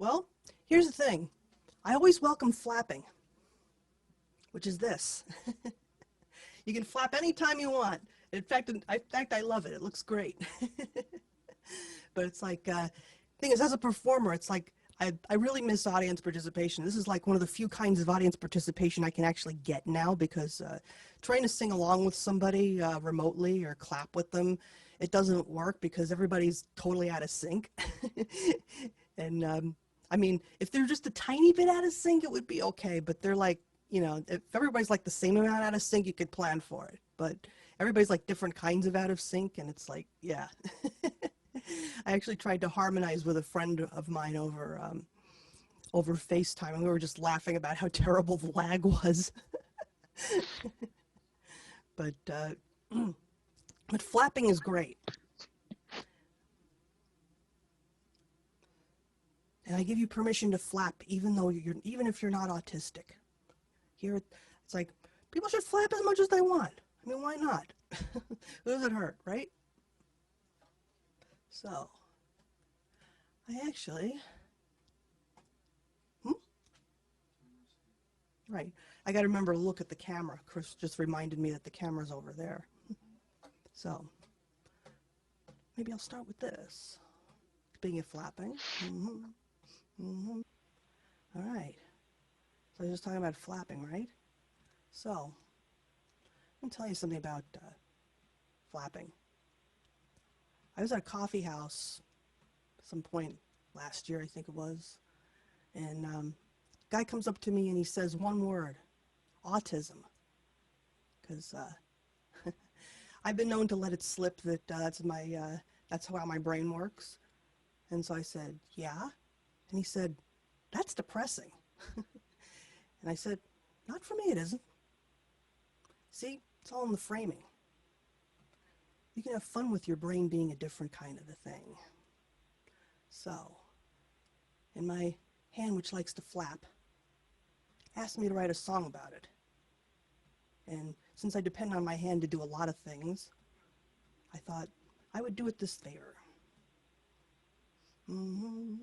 Well, here's the thing. I always welcome flapping, which is this. You can flap anytime you want. In fact, I love it. It looks great. But it's like, thing is, as a performer, it's like I really miss audience participation. This is like one of the few kinds of audience participation I can actually get now because trying to sing along with somebody remotely or clap with them, it doesn't work because everybody's totally out of sync. And I mean, if they're just a tiny bit out of sync, it would be okay. But they're like, if everybody's like the same amount out of sync, you could plan for it. But everybody's like different kinds of out of sync, and it's like, yeah. I actually tried to harmonize with a friend of mine over FaceTime, and we were just laughing about how terrible the lag was. But but flapping is great, and I give you permission to flap, even if you're not autistic. Here, it's like people should flap as much as they want. I mean, why not? Who does it hurt, right? So, I actually, right. I got to remember to look at the camera. Chris just reminded me that the camera's over there. So, maybe I'll start with this. Speaking of flapping. All right. So I was just talking about flapping, right? So, let me tell you something about flapping. I was at a coffee house at some point last year, I think it was, and guy comes up to me and he says one word, autism, because I've been known to let it slip that that's how my brain works. And so I said, yeah. And he said, that's depressing. And I said, not for me, it isn't. See, it's all in the framing. You can have fun with your brain being a different kind of a thing. So, in my hand, which likes to flap, asked me to write a song about it. And since I depend on my hand to do a lot of things, I thought I would do it this favor. Well,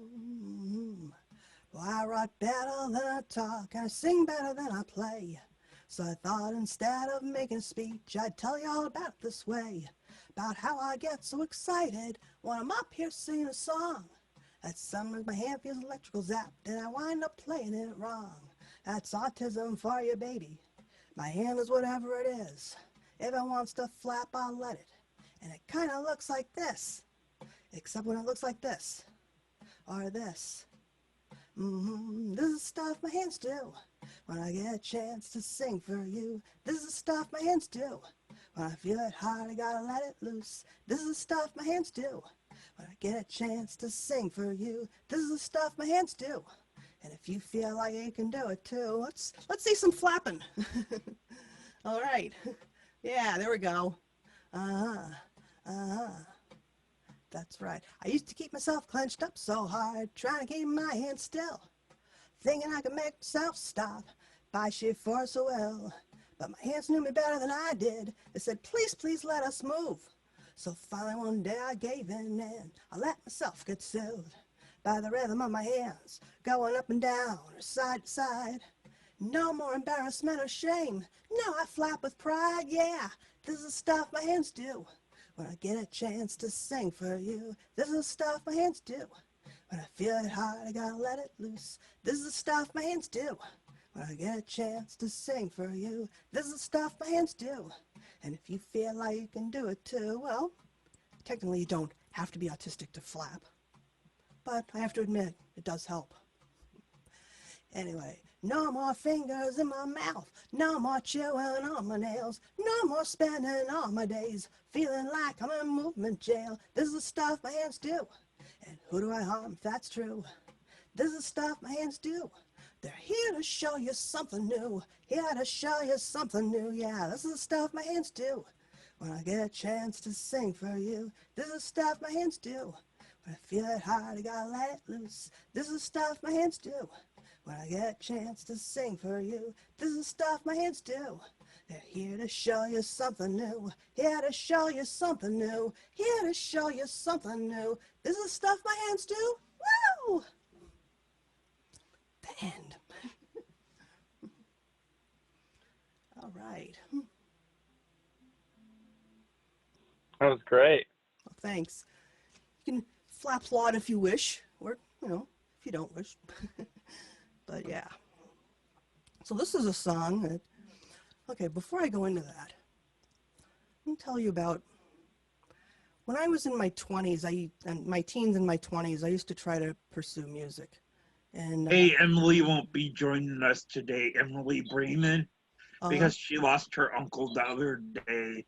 I write better than I talk, and I sing better than I play. So I thought instead of making a speech, I'd tell you all about it this way. About how I get so excited when I'm up here singing a song. That sometimes my hand feels electrical zapped, and I wind up playing it wrong. That's autism for you, baby. My hand is whatever it is. If it wants to flap, I'll let it. And it kind of looks like this. Except when it looks like this. Or this. This is stuff my hands do. When I get a chance to sing for you. This is the stuff my hands do. When I feel it hard, I gotta let it loose. This is the stuff my hands do. When I get a chance to sing for you. This is the stuff my hands do. And if you feel like you can do it too, let's see some flapping. All right. Yeah, there we go. That's right. I used to keep myself clenched up so hard, trying to keep my hands still, thinking I could make myself stop by sheer force of will. But my hands knew me better than I did. They said, please, please let us move. So finally one day I gave in and I let myself get soothed by the rhythm of my hands, going up and down or side to side. No more embarrassment or shame. Now I flap with pride, yeah. This is the stuff my hands do. When I get a chance to sing for you, this is the stuff my hands do. When I feel it hard, I gotta let it loose. This is the stuff my hands do. When I get a chance to sing for you, this is the stuff my hands do. And if you feel like you can do it too, well, technically you don't have to be autistic to flap. But I have to admit, it does help. Anyway, no more fingers in my mouth, no more chewing on my nails, no more spending all my days feeling like I'm in movement jail. This is the stuff my hands do. And who do I harm if that's true? This is the stuff my hands do. They're here to show you something new, here to show you something new, yeah, this is the stuff my hands do. When I get a chance to sing for you, this is the stuff my hands do. When I feel it hard, I gotta let it loose, this is the stuff my hands do. When I get a chance to sing for you, this is the stuff my hands do. They're here to show you something new, here to show you something new, here to show you something new. This is the stuff my hands do. Woo! great. Well, thanks. You can flap-flaught if you wish, or, if you don't wish. But yeah. So this is a song that, okay, before I go into that, let me tell you about when I was in my 20s, and my teens and my 20s, I used to try to pursue music. And, Hey, Emily won't be joining us today, Emily Bremen, uh, because she lost her uncle the other day.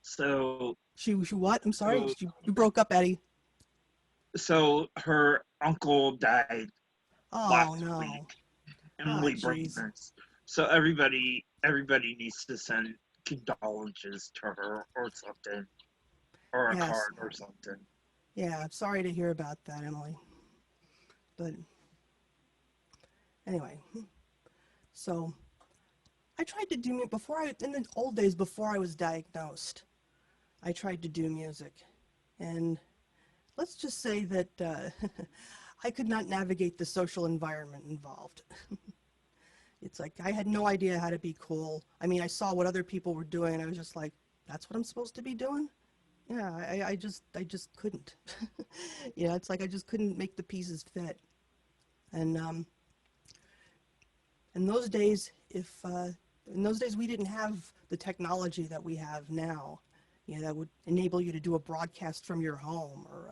So, she what? I'm sorry, so, you broke up, Eddie. so her uncle died Oh, last no. week. Ah, Emily jeez. Bremen. So everybody needs to send condolences to her or something, or a Yes. card or something. Yeah, I'm sorry to hear about that, Emily. But anyway, so I tried to do music in the old days before I was diagnosed. I tried to do music, and let's just say that I could not navigate the social environment involved. It's like I had no idea how to be cool. I mean, I saw what other people were doing, and I was just like, "That's what I'm supposed to be doing?" Yeah, I just couldn't. Yeah, it's like I just couldn't make the pieces fit. And in those days, in those days we didn't have the technology that we have now, that would enable you to do a broadcast from your home, or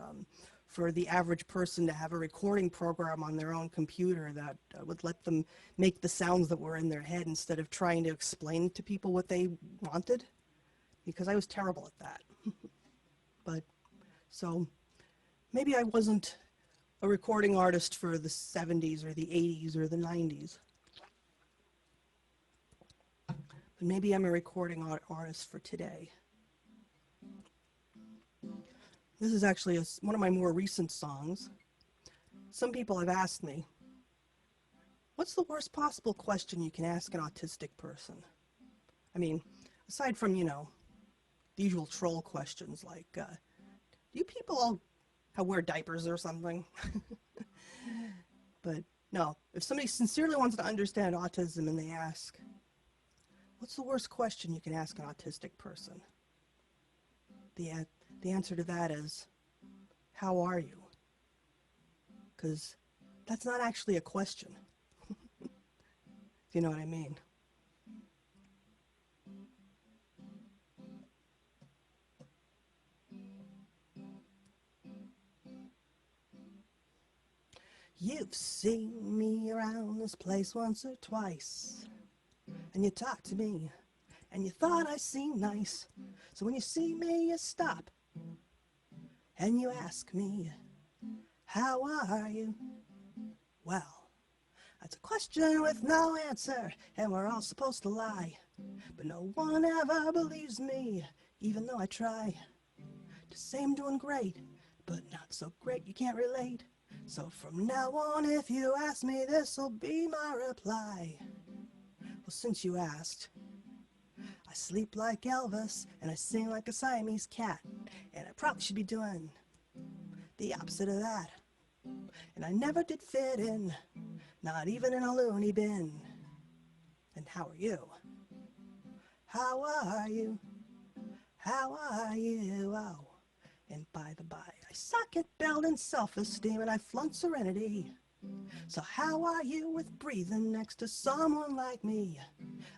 for the average person to have a recording program on their own computer that would let them make the sounds that were in their head instead of trying to explain to people what they wanted, because I was terrible at that. But so maybe I wasn't a recording artist for the 70s or the 80s or the 90s. But maybe I'm a recording artist for today. This is actually one of my more recent songs. Some people have asked me, what's the worst possible question you can ask an autistic person? I mean, aside from, the usual troll questions like, do you people all wear diapers or something? But no, if somebody sincerely wants to understand autism and they ask, what's the worst question you can ask an autistic person? The answer to that is, how are you? Because that's not actually a question. If you know what I mean. You've seen me around this place once or twice, and you talked to me, and you thought I seemed nice. So when you see me, you stop, and you ask me, how are you? Well, that's a question with no answer, and we're all supposed to lie. But no one ever believes me, even though I try to say I'm doing great, but not so great you can't relate. So from now on, if you ask me, this'll be my reply. Well, since you asked, I sleep like Elvis, and I sing like a Siamese cat, and I probably should be doing the opposite of that. And I never did fit in, not even in a loony bin. And how are you? How are you? How are you? Oh, and by the by, I suck at building self-esteem and I flaunt serenity. So how are you with breathing next to someone like me?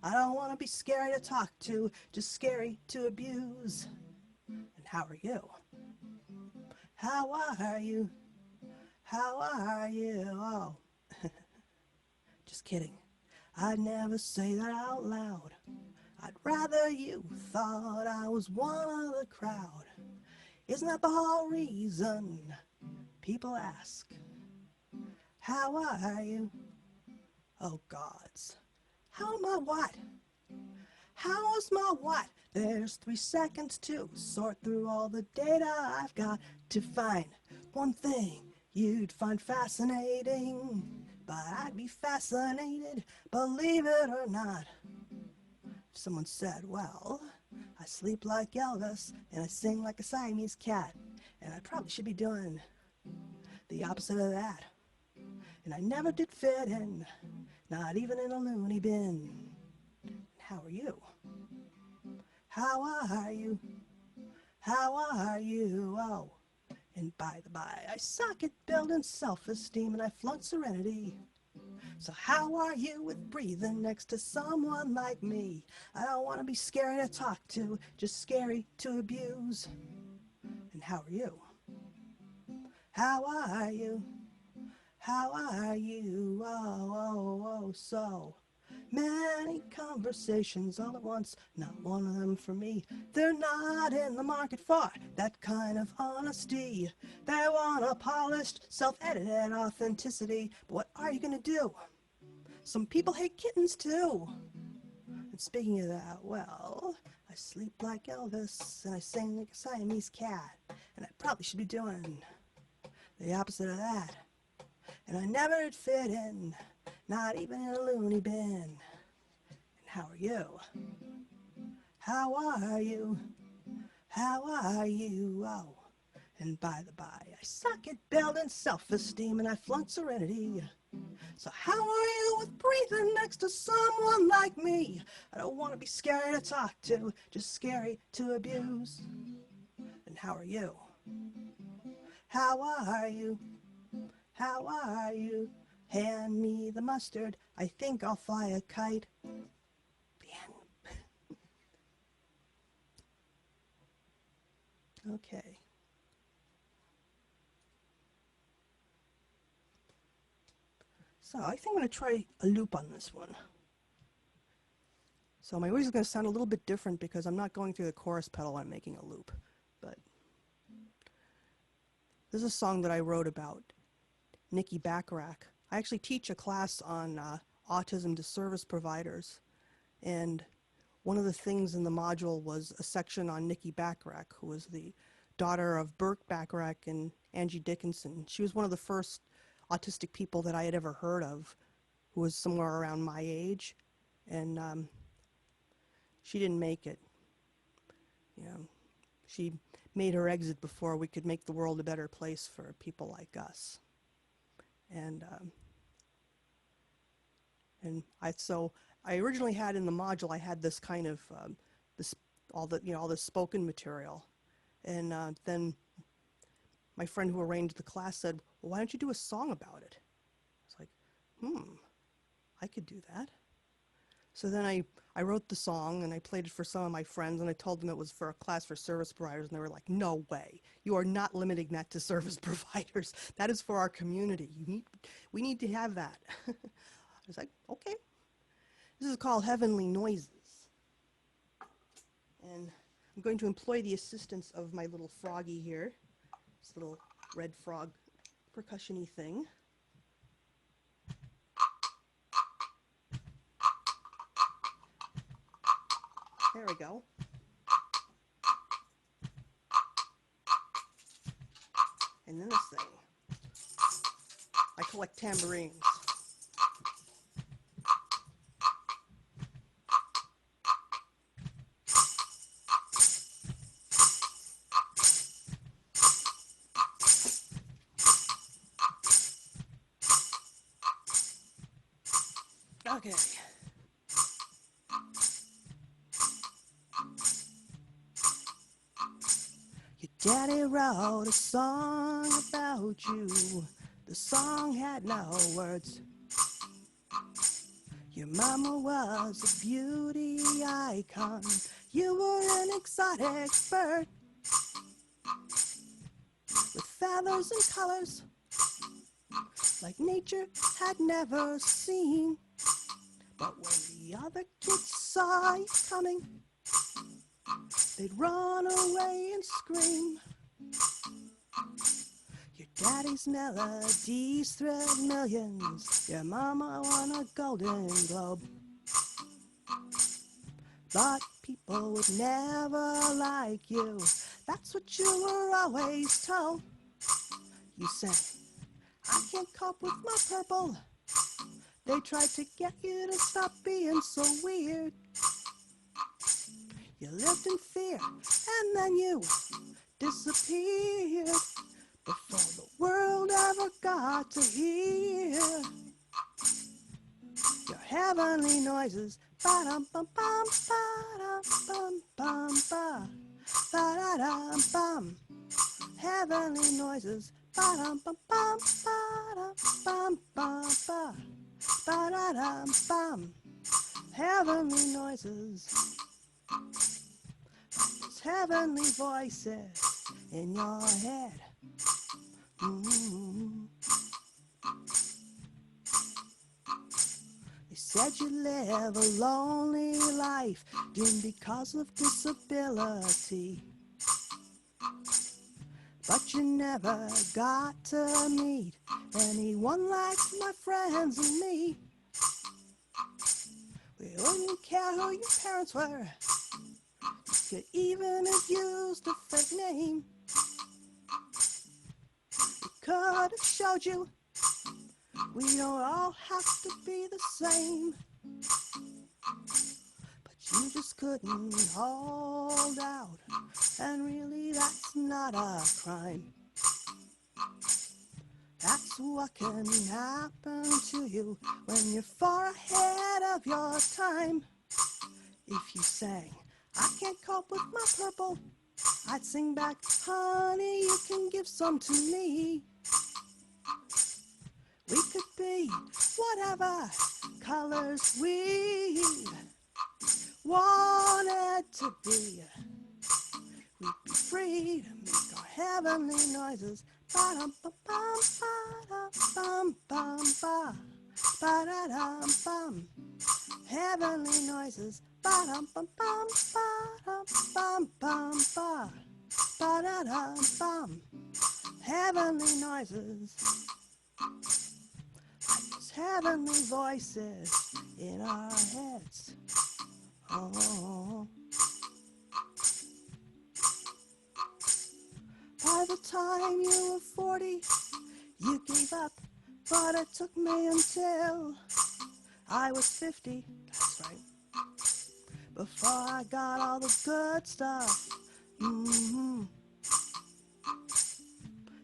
I don't want to be scary to talk to, just scary to abuse. And how are you? How are you? How are you? Oh, just kidding. I'd never say that out loud. I'd rather you thought I was one of the crowd. Isn't that the whole reason people ask, how are you? Oh gods, how am I what? How's my what? There's 3 seconds to sort through all the data I've got to find one thing you'd find fascinating. But I'd be fascinated, believe it or not. If someone said, well, I sleep like Elvis and I sing like a Siamese cat, and I probably should be doing the opposite of that. And I never did fit in, not even in a loony bin. How are you? How are you? How are you? Oh, and by the by, I suck at building self-esteem and I flaunt serenity. So how are you with breathing next to someone like me? I don't want to be scary to talk to, just scary to abuse. And how are you? How are you? How are you? Oh, oh, oh, so many conversations all at once, not one of them for me. They're not in the market for that kind of honesty. They want a polished, self-edited authenticity. But what are you gonna do? Some people hate kittens too. And speaking of that, well, I sleep like Elvis and I sing like a Siamese cat. And I probably should be doing the opposite of that. And I never fit in, not even in a loony bin. And how are you? How are you? How are you? Oh, and by the by, I suck at building self-esteem and I flaunt serenity. So how are you with breathing next to someone like me? I don't want to be scary to talk to, just scary to abuse. And how are you? How are you? How are you? Hand me the mustard, I think I'll fly a kite. The end. Okay. So I think I'm going to try a loop on this one. So my voice is going to sound a little bit different because I'm not going through the chorus pedal when I'm making a loop. But this is a song that I wrote about Nikki Bacharach. I actually teach a class on autism to service providers. And one of the things in the module was a section on Nikki Bacharach, who was the daughter of Burke Bacharach and Angie Dickinson. She was one of the first autistic people that I had ever heard of, who was somewhere around my age. And she didn't make it. You know, she made her exit before we could make the world a better place for people like us. And I originally had in the module, I had this kind of all this spoken material, and then my friend who arranged the class said, well, why don't you do a song about it? I was like, I could do that. So then I wrote the song and I played it for some of my friends and I told them it was for a class for service providers and they were like, no way, you are not limiting that to service providers. That is for our community. We need to have that. I was like, okay. This is called Heavenly Noises. And I'm going to employ the assistance of my little froggy here, this little red frog percussion-y thing. There we go. And then this thing. I collect tambourines. Okay. Your daddy wrote a song about you. The song had no words. Your mama was a beauty icon. You were an exotic bird with feathers and colors like nature had never seen. But when the other kids saw you coming, they'd run away and scream. Your daddy's melodies thrilled millions. Your mama won a Golden Globe. But people would never like you. That's what you were always told. You said, I can't cope with my purple. They tried to get you to stop being so weird. You lived in fear, and then you disappeared before the world ever got to hear your heavenly noises. Ba-dum-bum-bum, ba-dum-bum-bum-ba. Ba-da-dum-bum. Heavenly noises. Ba-dum-bum-bum. Ba-dum-bum-bum-ba. Ba-da-dum-bum. Heavenly noises. It's heavenly voices in your head. Mm-hmm. They said you live a lonely life doomed because of disability. But you never got to meet anyone like my friends and me. We wouldn't care who your parents were. You could even have used a fake name. We could have showed you we don't all have to be the same. But you just couldn't hold out. And really that's not a crime. That's what can happen to you when you're far ahead of your time. If you sang, I can't cope with my purple, I'd sing back, honey, you can give some to me. We could be whatever colors we wanted to be. We'd be free to make our heavenly noises. Ba-dum-bum-bum, ba-dum-bum-bum-ba. Ba-da-dum-bum. Heavenly noises. Ba-dum-bum-bum, ba-dum-bum-bum-ba. Ba-da-dum-bum. Heavenly noises. Like those heavenly voices in our heads. Oh. By the time you were 40, you gave up, but it took me until I was 50, that's right, before I got all the good stuff. Mm-hmm.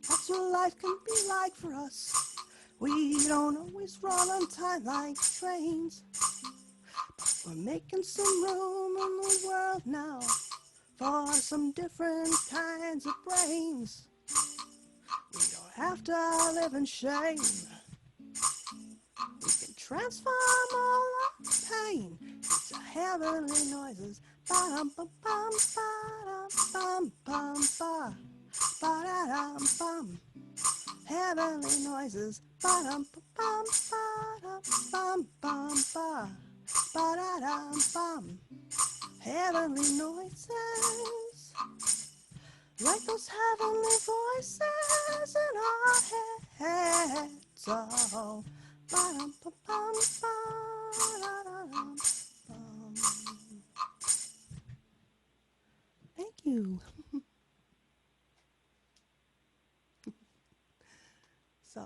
That's what life can be like for us. We don't always run on time like trains, but we're making some room in the world now for some different kinds of brains. We don't have to live in shame. We can transform all our pain into heavenly noises. Ba-dum-bum-bum, ba-dum-bum-bum-ba. Ba-da-dum-bum. Heavenly noises. Ba-dum-bum-bum, ba-dum-bum-bum-ba. Ba-da-dum-bum. Heavenly noises. Like those heavenly voices in our heads. Oh. Ba-dum-bum-bum, ba-da-dum-bum. Thank you. So,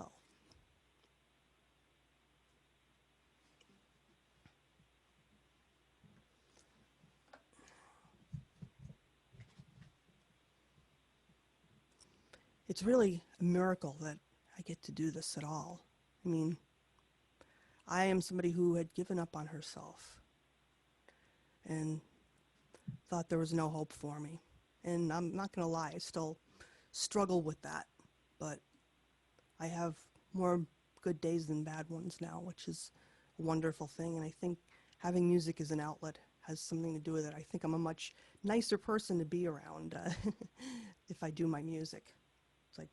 it's really a miracle that I get to do this at all. I mean, I am somebody who had given up on herself and thought there was no hope for me. And I'm not going to lie, I still struggle with that. But I have more good days than bad ones now, which is a wonderful thing. And I think having music as an outlet has something to do with it. I think I'm a much nicer person to be around if I do my music. It's like,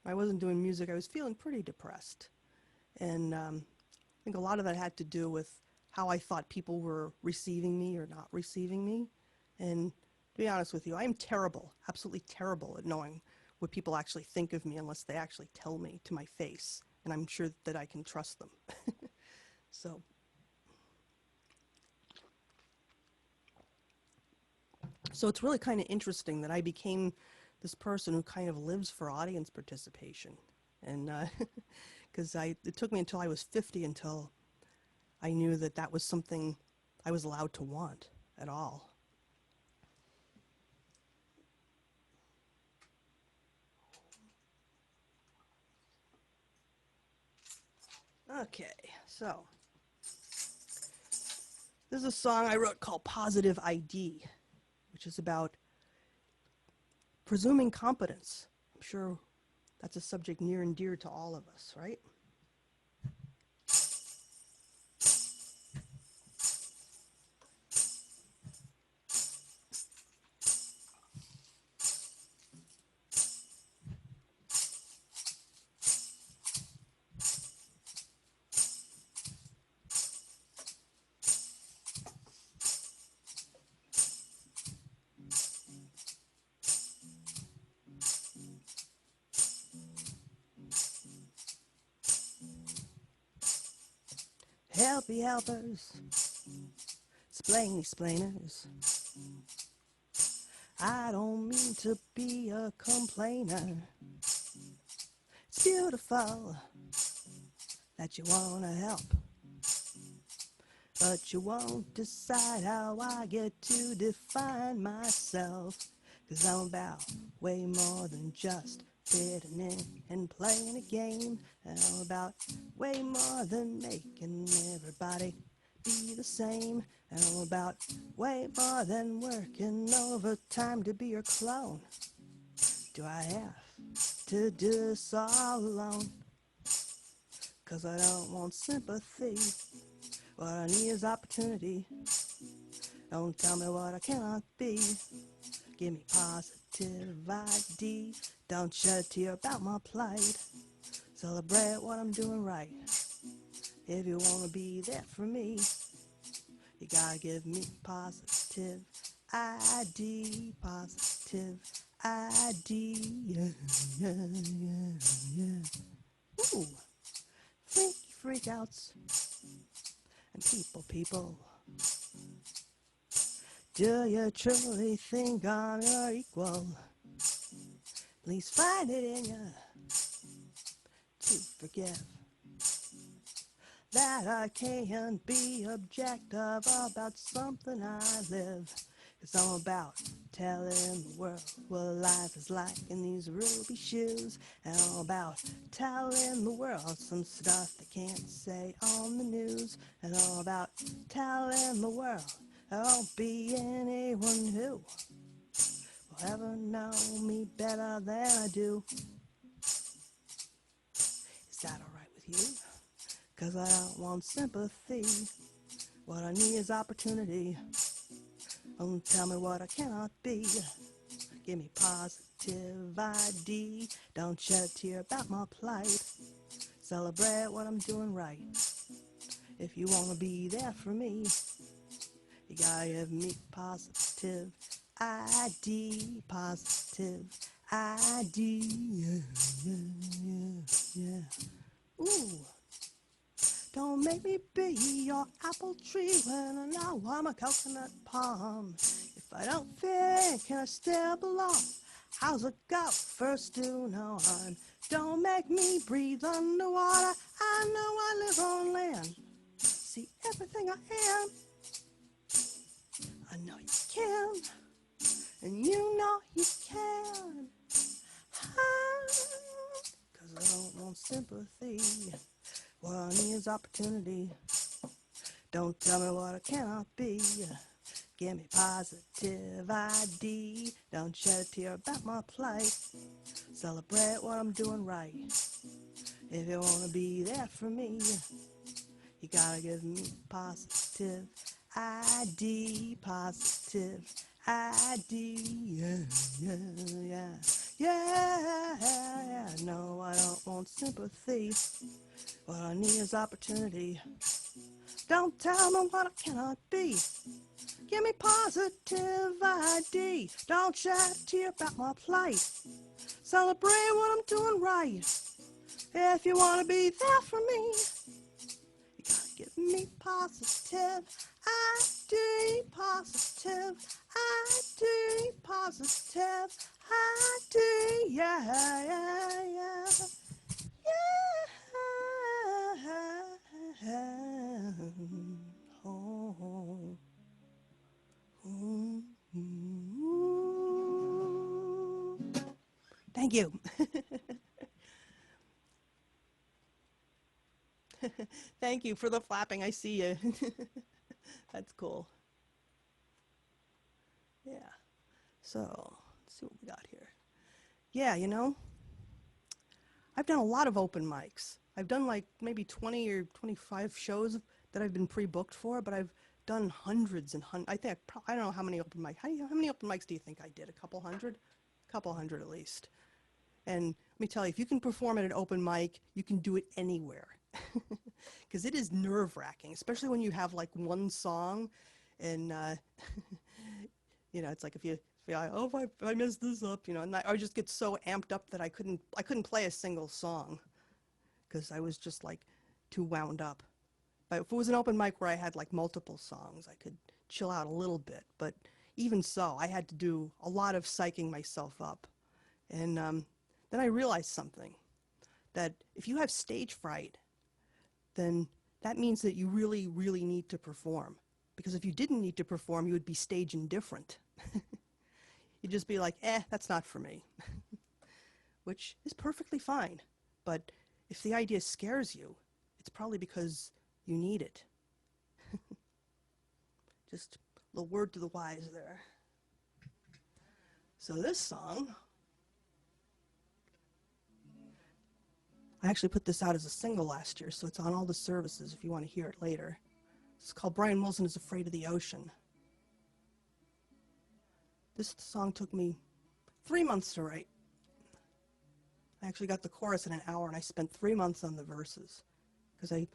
when I wasn't doing music, I was feeling pretty depressed. And I think a lot of that had to do with how I thought people were receiving me or not receiving me. And to be honest with you, I am terrible, absolutely terrible at knowing what people actually think of me unless they actually tell me to my face. And I'm sure that I can trust them. So it's really kind of interesting that I became this person who kind of lives for audience participation. And because it took me until I was 50 until I knew that that was something I was allowed to want at all. Okay, so this is a song I wrote called Positive ID, which is about Presuming competence. I'm sure that's a subject near and dear to all of us, right? Helpy helpers, splainy splainers. I don't mean to be a complainer. It's beautiful that you want to help, but you won't decide how I get to define myself. 'Cause I'm about way more than just fitting in and playing a game. I'm about way more than making everybody be the same. And I'm about way more than working overtime to be your clone. Do I have to do this all alone? 'Cause I don't want sympathy. What I need is opportunity. Don't tell me what I cannot be. Give me positive ID. Don't shed a tear about my plight. Celebrate what I'm doing right. If you want to be there for me, you gotta give me positive ID. Positive ID. Yeah, yeah, yeah, yeah. Ooh. Freaky freakouts. And people. Do you truly think I'm your equal? Please find it in you to forgive that I can't be objective about something I live. 'Cause I'm about telling the world what life is like in these ruby shoes. And I'm about telling the world some stuff they can't say on the news. And I'm about telling the world there won't be anyone who will ever know me better than I do. Is that alright with you? 'Cause I don't want sympathy. What I need is opportunity. Don't tell me what I cannot be. Give me positive ID. Don't shed a tear about my plight. Celebrate what I'm doing right. If you want to be there for me, you gotta give me positive ID. Positive ID. Yeah, yeah, yeah, yeah. Ooh. Don't make me be your apple tree when I know I'm a coconut palm. If I don't fit, can I still belong? How's it go? First do no harm. Don't make me breathe underwater. I know I live on land. See everything I am. I know you can, and you know you can. 'Cause I don't want sympathy. What I need is opportunity. Don't tell me what I cannot be. Give me positive ID. Don't shed a tear about my plight. Celebrate what I'm doing right. If you want to be there for me, you gotta give me positive ID. Positive ID. Yeah, yeah, yeah. Yeah, no, I don't want sympathy. What I need is opportunity. Don't tell me what I cannot be. Give me positive ID. Don't shed a tear about my plight. Celebrate what I'm doing right. If you want to be there for me, you gotta give me positive ID. Positive ID. Positive ID. Yeah, yeah, yeah. Yeah. Oh. Thank you. Thank you for the flapping. I see you. That's cool. Yeah. So, let's see what we got here. Yeah, I've done a lot of open mics. I've done like maybe 20 or 25 shows that I've been pre-booked for, but I've done hundreds and hundreds. I don't know how many open mics. How many open mics do you think I did? A couple hundred? A couple hundred at least. And let me tell you, if you can perform at an open mic, you can do it anywhere. Because it is nerve-wracking, especially when you have like one song, and it's like if I mess this up, and I would just get so amped up that I couldn't play a single song because I was just like too wound up. But if it was an open mic where I had like multiple songs, I could chill out a little bit. But even so, I had to do a lot of psyching myself up. And then I realized something, that if you have stage fright, then that means that you really, really need to perform. Because if you didn't need to perform, you would be stage indifferent. You'd just be like, that's not for me. Which is perfectly fine. But if the idea scares you, it's probably because you need it. Just a little word to the wise there. So this song, I actually put this out as a single last year, so it's on all the services if you want to hear it later. It's called Brian Wilson is Afraid of the Ocean. This song took me 3 months to write. I actually got the chorus in an hour, and I spent 3 months on the verses. Because I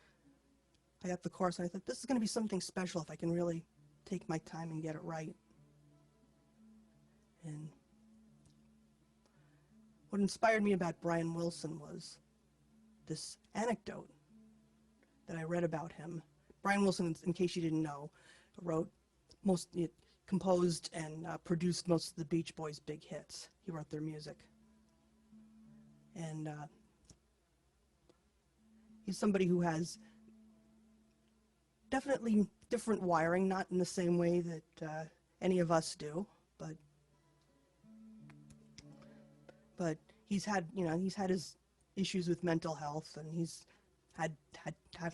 got the chorus, and I thought, this is going to be something special if I can really take my time and get it right. And what inspired me about Brian Wilson was this anecdote that I read about him. Brian Wilson, in case you didn't know, composed and produced most of the Beach Boys' big hits. He wrote their music. And he's somebody who has definitely different wiring, not in the same way that any of us do, but he's had his issues with mental health, and he's had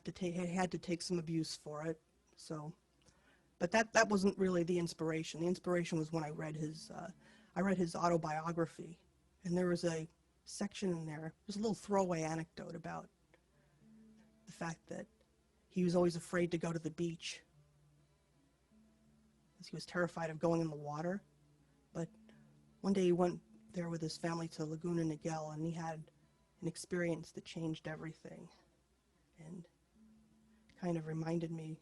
to take some abuse for it. So, but that wasn't really the inspiration. The inspiration was when I read his autobiography, and there was a section in there. There's a little throwaway anecdote about the fact that he was always afraid to go to the beach because he was terrified of going in the water. But one day he went there with his family to Laguna Niguel, and he had an experience that changed everything, and kind of reminded me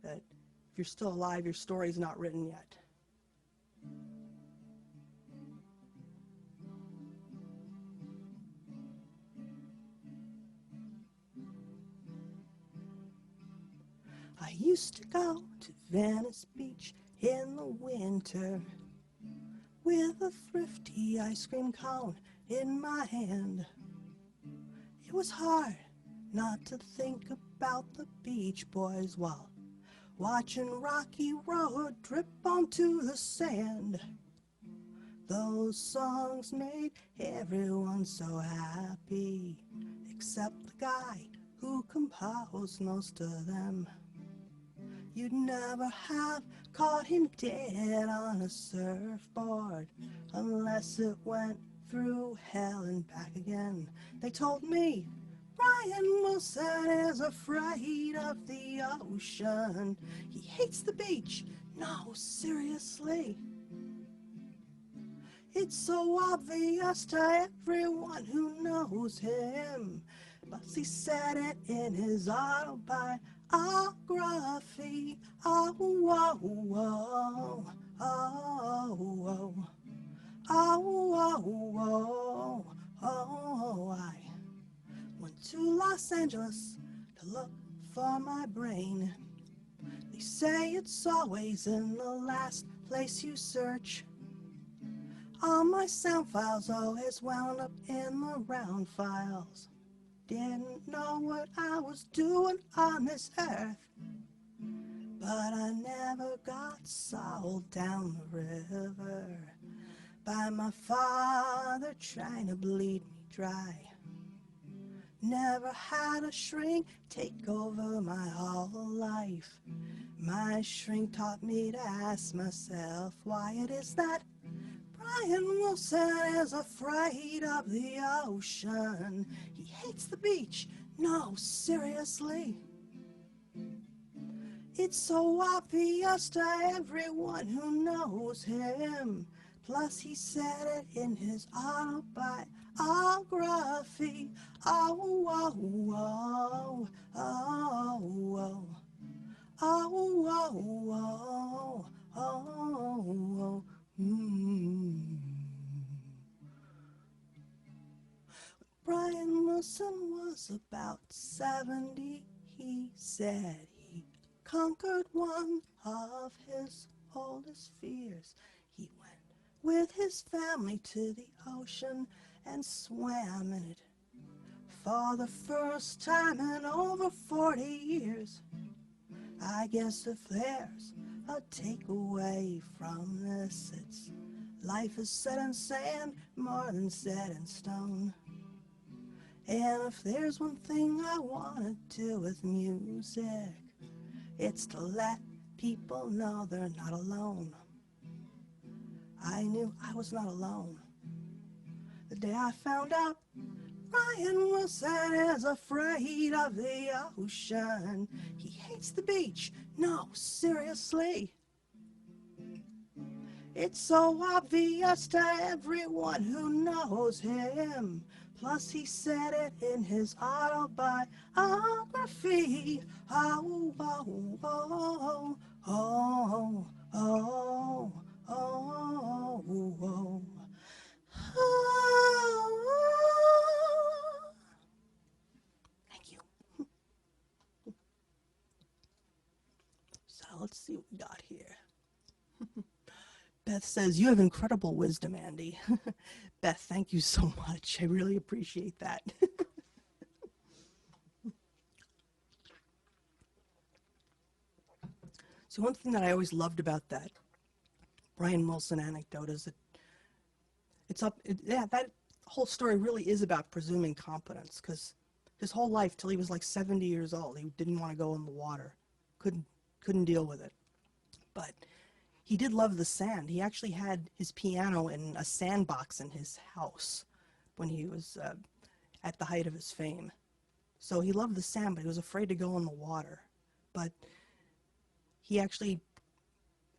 that if you're still alive, your story's not written yet. I used to go to Venice Beach in the winter with a thrifty ice cream cone in my hand. It was hard not to think about the Beach Boys while watching Rocky Road drip onto the sand. Those songs made everyone so happy, except the guy who composed most of them. You'd never have caught him dead on a surfboard unless it went through hell and back again. They told me Brian Wilson is afraid of the ocean. He hates the beach. No, seriously. It's so obvious to everyone who knows him. But he said it in his autobiography. Oh, oh, oh, oh, oh, oh, oh, oh, I went to Los Angeles to look for my brain. They say it's always in the last place you search. All my sound files always wound up in the round files. Didn't know what I was doing on this earth, but I never got sold down the river by my father trying to bleed me dry. Never had a shrink take over my whole life. My shrink taught me to ask myself why it is that Brian Wilson is afraid of the ocean. He hates the beach. No, seriously. It's so obvious to everyone who knows him. Plus he said it in his autobiography. Oh, oh, oh, oh, oh. Oh, oh, oh, oh, oh. Brian Wilson was about 70. He said he conquered one of his oldest fears. He went with his family to the ocean and swam in it for the first time in over 40 years. I guess if there's a takeaway from this, it's life is set in sand more than set in stone. And if there's one thing I want to do with music, it's to let people know they're not alone. I knew I was not alone the day I found out Brian Wilson is afraid of the ocean. He hates the beach. No, seriously. It's so obvious to everyone who knows him. Plus he said it in his autobiography. Oh, oh, oh, oh, oh, oh, oh, oh. Thank you. So let's see what we got here. Beth says, you have incredible wisdom, Andee. Beth, thank you so much. I really appreciate that. So one thing that I always loved about that Brian Wilson anecdote is that that whole story really is about presuming competence, because his whole life till he was like 70 years old, he didn't want to go in the water, couldn't deal with it. But he did love the sand. He actually had his piano in a sandbox in his house when he was at the height of his fame. So he loved the sand, but he was afraid to go in the water. But he actually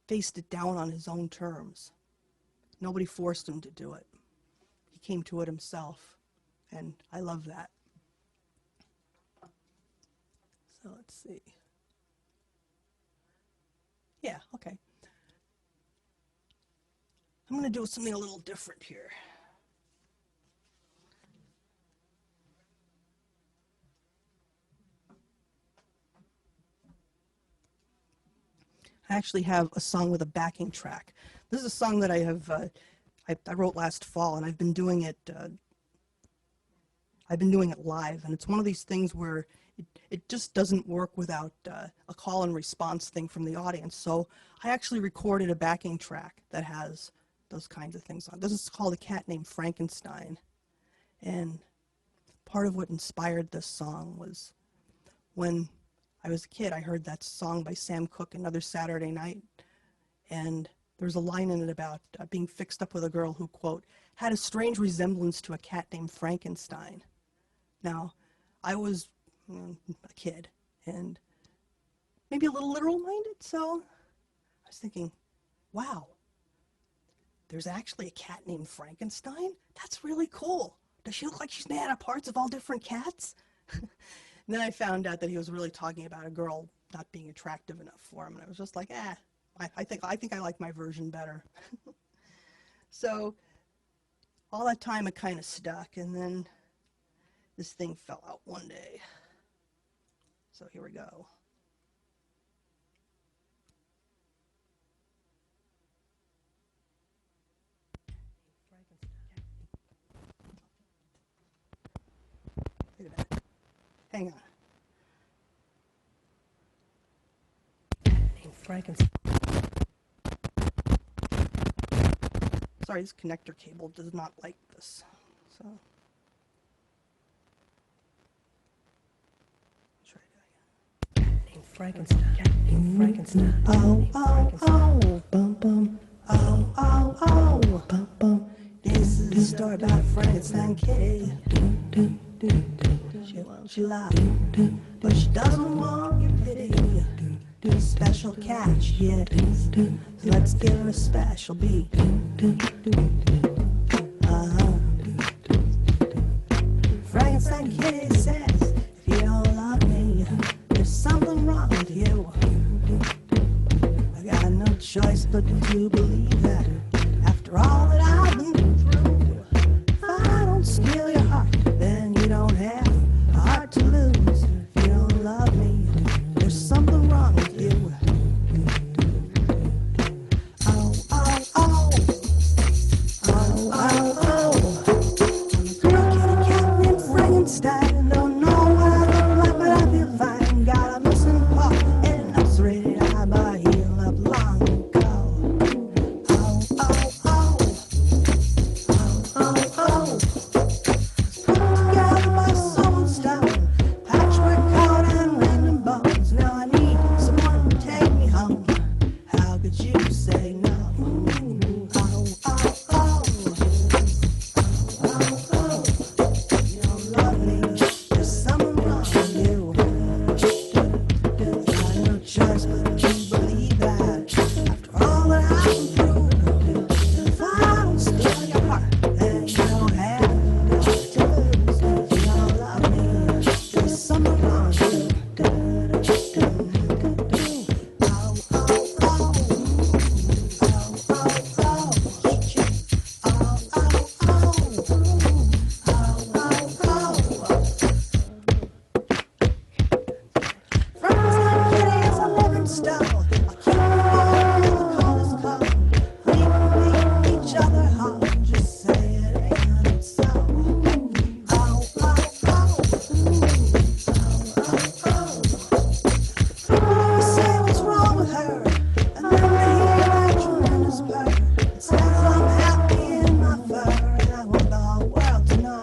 faced it down on his own terms. Nobody forced him to do it. He came to it himself, and I love that. So let's see. Yeah, okay. I'm going to do something a little different here. I actually have a song with a backing track. This is a song that I wrote last fall, and I've been doing it live, and it's one of these things where it just doesn't work without a call and response thing from the audience. So I actually recorded a backing track that has those kinds of things on. This is called A Cat Named Frankenstein. And part of what inspired this song was when I was a kid, I heard that song by Sam Cooke, Another Saturday Night. And there's a line in it about being fixed up with a girl who, quote, had a strange resemblance to a cat named Frankenstein. Now, I was a kid and maybe a little literal-minded, so I was thinking, wow, there's actually a cat named Frankenstein? That's really cool. Does she look like she's made out of parts of all different cats? And then I found out that he was really talking about a girl not being attractive enough for him, and I was just like, I think I like my version better. So all that time it kind of stuck, and then this thing fell out one day. So here we go. Wait a minute. Hang on. Named Frankenstein. Sorry, this connector cable does not like this. So try it again. Named Frankenstein. Named Frankenstein. Oh, oh, oh, bum, bum. Oh, oh, oh, bum, bum. story about a Frankenstein kitty. She wants your love, but she doesn't want your pity. A special cat she is, so let's give her a special beat. Frankenstein kitty says, if you don't love me, there's something wrong with you. I got no choice but to believe that after all that I've been through. If I don't steal your heart, then you don't have a heart to lose. If you don't love me, there's something wrong with you. Oh, oh, oh. Oh, oh, oh. Little kitty cat named Frankenstein. Don't know what I look like, but I feel fine. Got a missing paw and an ulcerated eye, but I healed up long ago. Oh, oh, oh. Oh, oh, oh. Put together by someone stone, patchwork cord and random bones. Now I need someone to take me home. How could you say no? Oh, oh, oh. Oh, oh. You don't love me. There's something wrong with you. I got no choice but to believe that after all that I've been through. If I don't steal your heart, then you don't have much to lose. If you don't love me, there's something wrong with you. Oh, oh, oh. Oh, oh, oh. Oh, oh, oh. Frankenstein kitty is a living stone. I'll keep her warm in the coldest cold. We can make each other home. Just say it ain't so. Oh, oh, oh. Oh, oh, oh. People always say what's wrong with her, and then they hear that tremendous purr. It says I'm happy in my fur, and I want the whole world to know.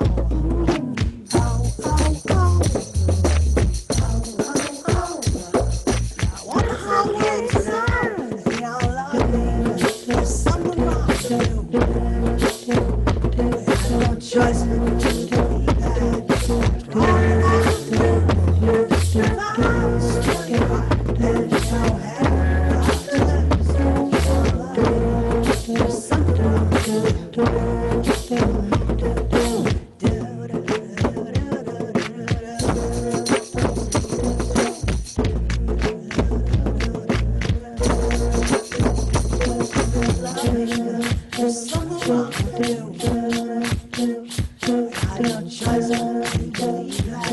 Oh, oh, oh. I want to hold you inside. If you don't love me, there's something wrong with you. I have no choice but to believe that. After all that I've been through, if I don't steal your heart, then you don't have a heart to lose. If you don't love me, there's something wrong with you. There's something wrong with you. I had no choice but to believe that.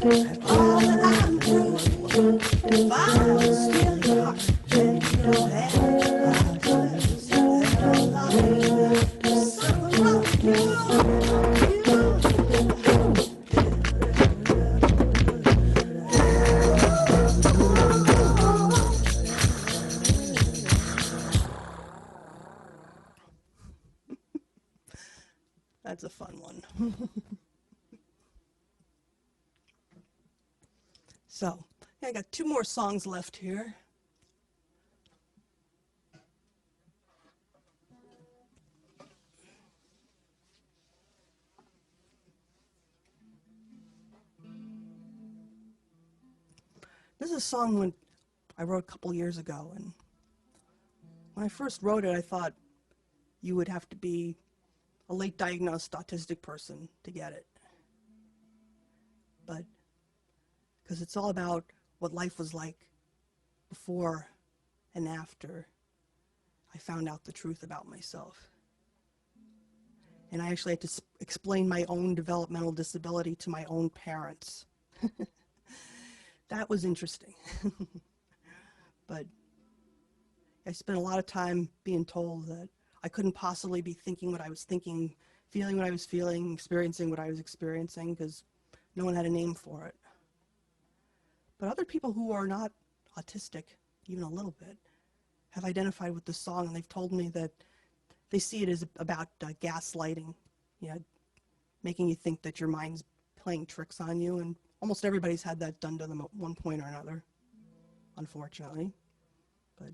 After all that I've been through, if I don't steal your heart, then you don't have a heart to lose. If you don't love me, there's something wrong with you. That's a fun one. So, I got two more songs left here. This is a song I wrote a couple years ago, and when I first wrote it, I thought you would have to be a late diagnosed autistic person to get it. But because it's all about what life was like before and after I found out the truth about myself. And I actually had to explain my own developmental disability to my own parents. That was interesting. But I spent a lot of time being told that I couldn't possibly be thinking what I was thinking, feeling what I was feeling, experiencing what I was experiencing, because no one had a name for it. But other people who are not autistic, even a little bit, have identified with this song, and they've told me that they see it as about gaslighting, you know, making you think that your mind's playing tricks on you, and almost everybody's had that done to them at one point or another, unfortunately. But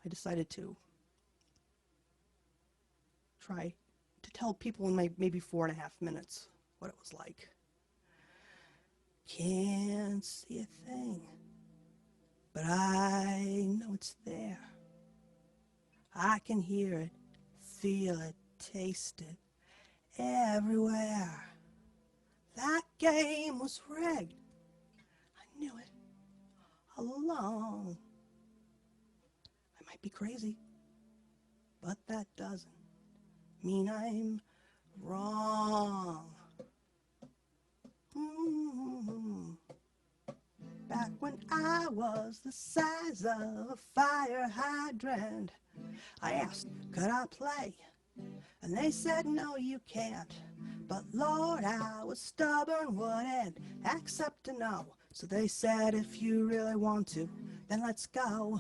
I decided to try to tell people in maybe 4.5 minutes what it was like. Can't see a thing, but I know it's there. I can hear it, feel it, taste it, everywhere. That game was rigged. I knew it all along. I might be crazy, but that doesn't mean I'm wrong. Back when I was the size of a fire hydrant, I asked, could I play? And they said, no, you can't. But Lord, I was stubborn, wouldn't accept a no. So they said, if you really want to, then let's go.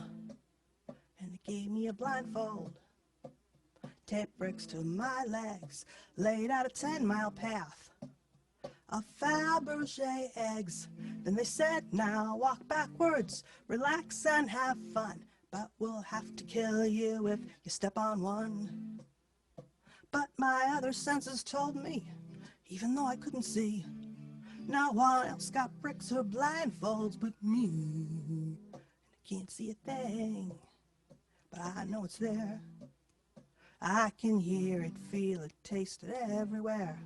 And they gave me a blindfold, taped bricks to my legs, laid out a 10-mile path of Fabergé eggs. Then they said, now walk backwards, relax and have fun, but we'll have to kill you if you step on one. But my other senses told me, even though I couldn't see, no one else got bricks or blindfolds but me. And I can't see a thing, but I know it's there. I can hear it, feel it, taste it everywhere.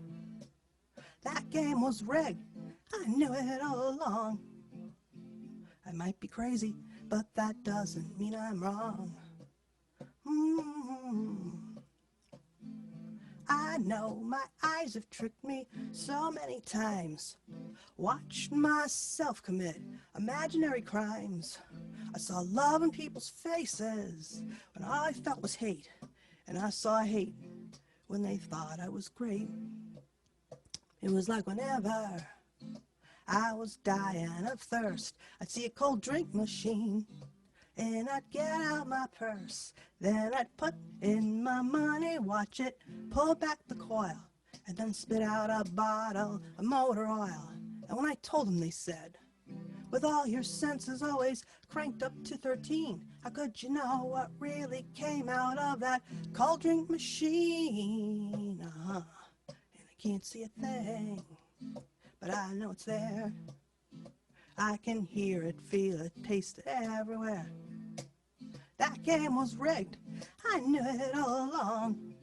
That game was rigged, I knew it all along. I might be crazy, but that doesn't mean I'm wrong. I know my eyes have tricked me so many times. Watched myself commit imaginary crimes. I saw love in people's faces when all I felt was hate. And I saw hate when they thought I was great. It was like whenever I was dying of thirst, I'd see a cold drink machine, and I'd get out my purse. Then I'd put in my money, watch it, pull back the coil, and then spit out a bottle of motor oil. And when I told them, they said, with all your senses always cranked up to 13, how could you know what really came out of that cold drink machine? And I can't see a thing, but I know it's there. I can hear it, feel it, taste it everywhere. That game was rigged, I knew it all along.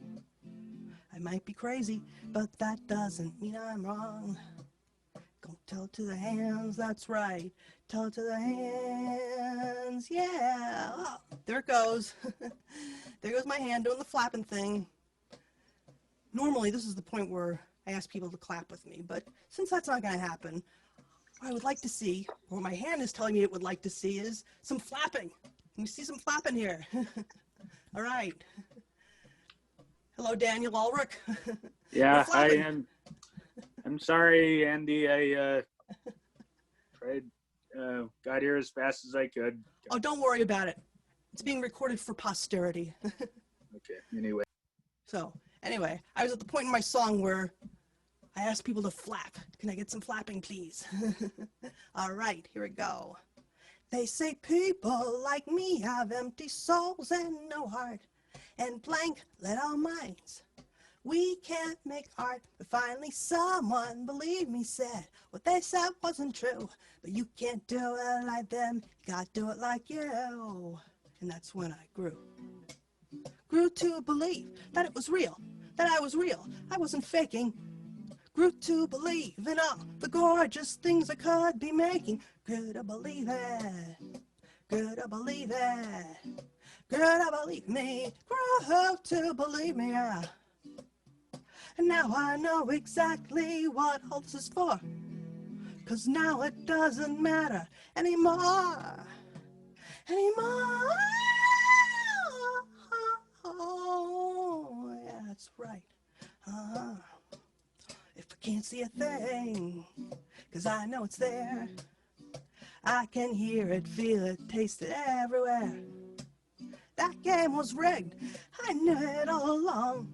I might be crazy, but that doesn't mean I'm wrong. Go tell it to the hands, that's right. Tell it to the hands, yeah. Oh, there it goes. There goes my hand doing the flapping thing. Normally, this is the point where I ask people to clap with me, but since that's not going to happen, what I would like to see, or what my hand is telling me it would like to see, is some flapping. Can we see some flapping here? All right. Hello, Daniel Ulrich. Yeah, I'm sorry, Andee. I tried, got here as fast as I could. Oh, don't worry about it. It's being recorded for posterity. Okay, anyway. So, anyway, I was at the point in my song where I asked people to flap. Can I get some flapping, please? All right, here we go. They say people like me have empty souls and no heart, and blank little minds. We can't make art, but finally someone, believe me, said what they said wasn't true. But you can't do it like them, you gotta do it like you. And that's when I grew to believe that it was real, that I was real, I wasn't faking. Grew to believe in all the gorgeous things I could be making. Grew to believe it, grew to believe it, grew to believe me, grew to believe me, yeah. And now I know exactly what all this is for, 'cause now it doesn't matter anymore, anymore. Oh, yeah, that's right. If I can't see a thing, 'cause I know it's there, I can hear it, feel it, taste it everywhere. That game was rigged, I knew it all along.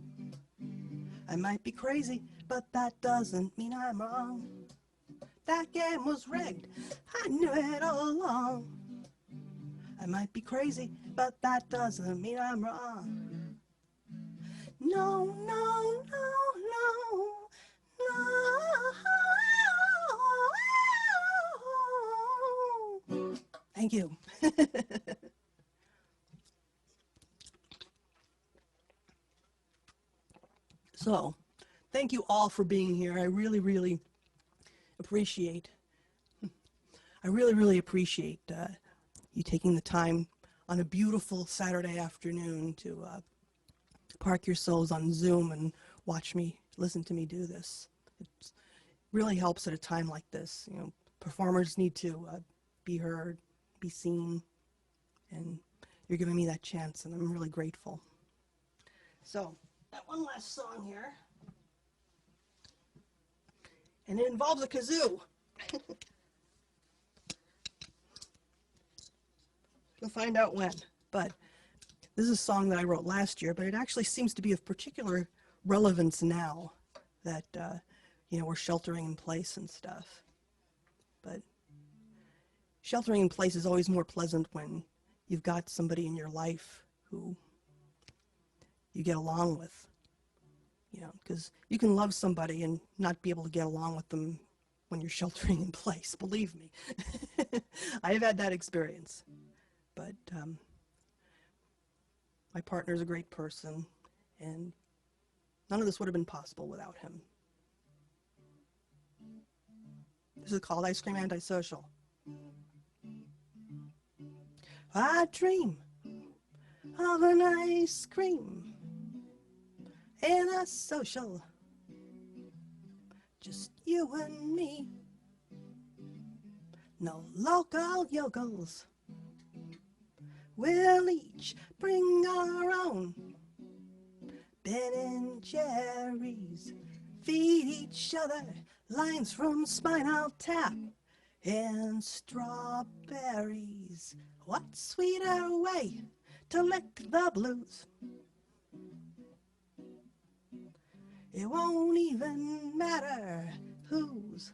I might be crazy, but that doesn't mean I'm wrong. That game was rigged, I knew it all along. I might be crazy, but that doesn't mean I'm wrong. No, no, no, no, no. Thank you. So, thank you all for being here. I really, really appreciate. I really, really appreciate you taking the time on a beautiful Saturday afternoon to park your souls on Zoom and watch me, listen to me do this. It really helps at a time like this. You know, performers need to be heard, be seen, and you're giving me that chance, and I'm really grateful. So, got one last song here, and it involves a kazoo. You'll find out when, but this is a song that I wrote last year, but it actually seems to be of particular relevance now that, you know, we're sheltering in place and stuff. But sheltering in place is always more pleasant when you've got somebody in your life who you get along with, you know, because you can love somebody and not be able to get along with them when you're sheltering in place, believe me. I have had that experience, but my partner is a great person, and none of this would have been possible without him. This is called Ice Cream Antisocial. I dream of an ice cream and a social, just you and me. No local yokels, we'll each bring our own Ben and Jerry's, feed each other lines from Spinal Tap and strawberries. What sweeter way to lick the blues? It won't even matter whose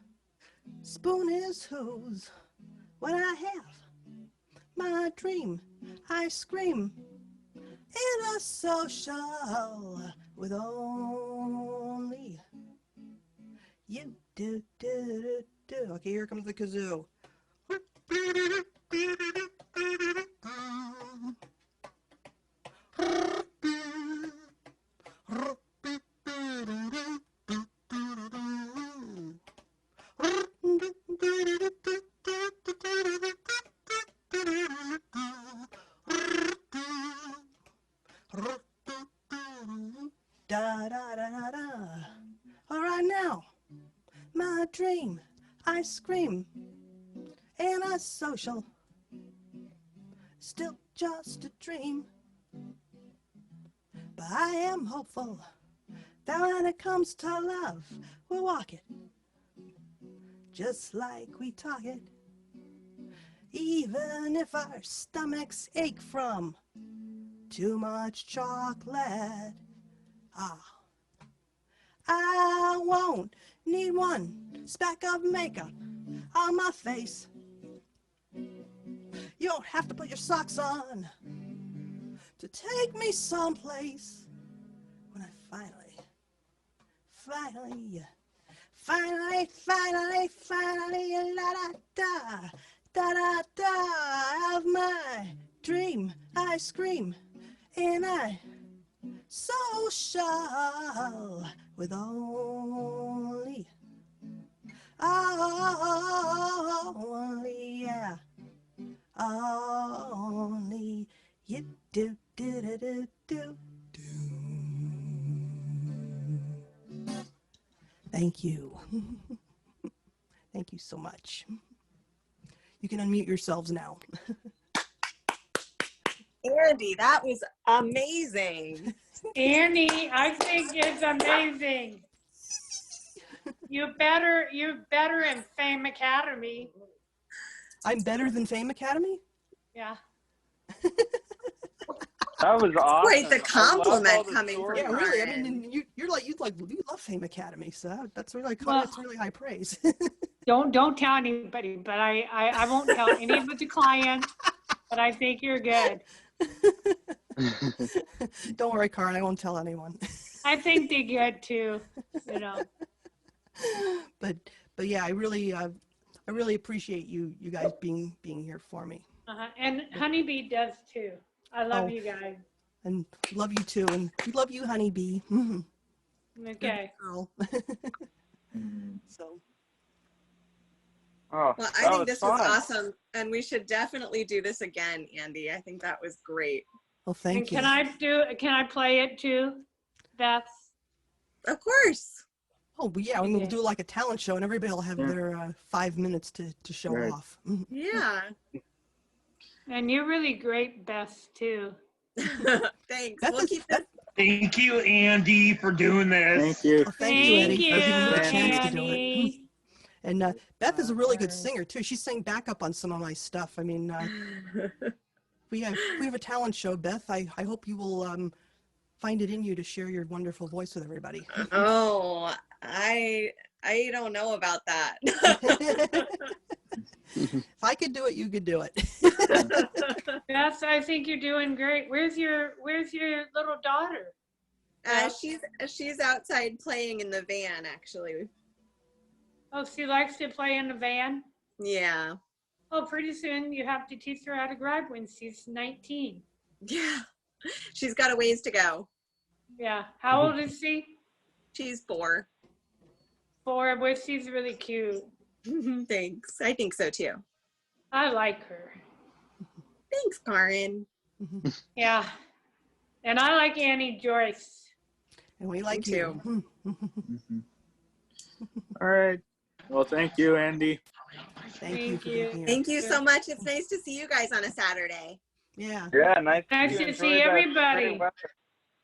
spoon is whose when I have my dream ice cream in a social with only you. Do, do, do, do. Okay, here comes the kazoo. Da da da da da. All right now, my dream ice cream and a social, still just a dream. But I am hopeful that when it comes to love, we'll walk it just like we talk it. Even if our stomachs ache from too much chocolate. I won't need one speck of makeup on my face. You don't have to put your socks on to take me someplace. When I finally, la da da, da da da, have my dream ice cream and I social with only, yeah, only you do. Thank you. Thank you so much. You can unmute yourselves now. Andee, that was amazing. Andee, I think it's amazing. You're better in Fame Academy. I'm better than Fame Academy? Yeah. That was awesome. Wait, the compliment I love all the coming from stories. Yeah, really. I Ryan. mean, you love Fame Academy, so that's really Well, that's really high praise. Don't tell anybody, but I won't tell any of the clients, but I think you're good. Don't worry, Karen, I won't tell anyone. I think they get too, you know. But yeah, I really appreciate you guys being here for me. And Honeybee does too. I love Oh. you guys. And love you too, and we love you, Honeybee. You're a Okay. good girl. So. Well, I think this was awesome, and we should definitely do this again, Andee. I think that was great. Well, thank And you. can I play it too, Beth? Of course. Oh, but yeah, we'll Okay. do like a talent show, and everybody will have their 5 minutes to show Right. off. Yeah. And you're really great, Beth, too. Thanks. Beth We'll is- keep this. Thank you, Andee, for doing this. Thank you. Well, thank you, Eddie, for giving me the Thank chance to do it. Annie. And Beth is a really good singer too. She sang backup on some of my stuff. I mean, we have a talent show, Beth. I hope you will find it in you to share your wonderful voice with everybody. Oh, I don't know about that. If I could do it, you could do it. Beth, I think you're doing great. Where's your little daughter? She's outside playing in the van, actually. Oh, she likes to play in the van? Yeah. Oh, pretty soon you have to teach her how to drive when she's 19. Yeah. She's got a ways to go. Yeah. How old is she? She's 4. 4, but she's really cute. Thanks. I think so too. I like her. Thanks, Karen. Yeah. And I like Annie Joyce. And we like Me you. All right. Well, thank you, Andee. Thank you for being here. Thank you so much. It's nice to see you guys on a Saturday. Yeah. Yeah, nice Nice you to enjoyed see that everybody. great weather.